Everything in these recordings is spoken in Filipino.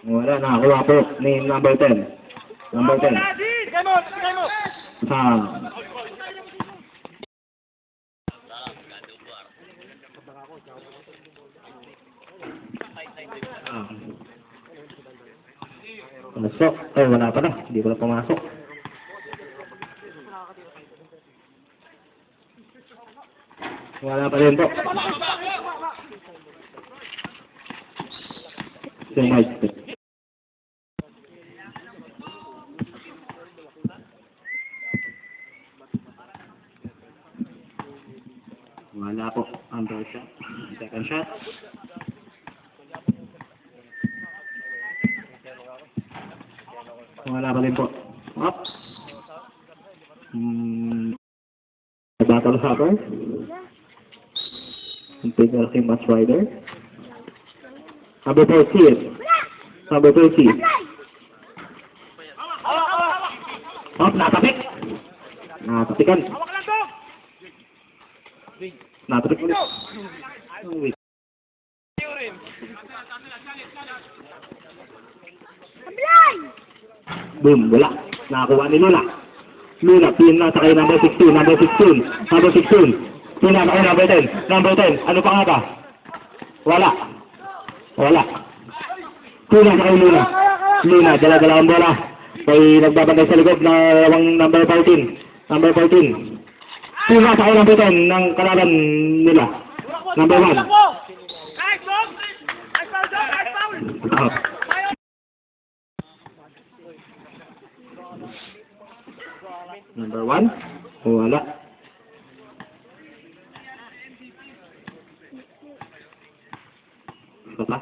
Wala, nakakuha po ni number 10. Number 10. Pasok. Ay, wala pa na. Hindi ko na pumasok. Wala pa rin po. Wala po. Under shot. Second shot. Wala pa rin po. Up. Battle Hopper. Integral King Match Rider. Number 40. Number 30. Up. Natapik. Natapikan. Natapik ulit. Boom, wala. Nakakuha ni Lula. Lula, pin na sa kay number 16, number 16, number 16. Pin na sa kay number 10, number 10. Ano pa nga ba? Wala. Wala. Pin na sa kay Luna. Luna, dala-dala ang bola. May nagbabantay sa likod na number 14. Number 14. Pin na sa kay number 10 ng kalaban nila. Number 1. Number 1. Wala. Baka.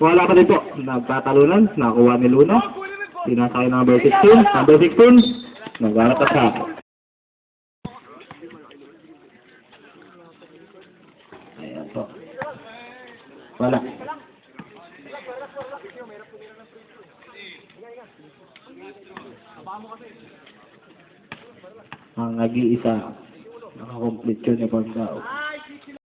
Wala pa din po. Nagtatalunan. Nakuha ni Luna. Pinasakay number 16. Number 16. Nagwalat at sa. Ayan po. Wala. Ang nag-iisa nakakomplete yun yung daw.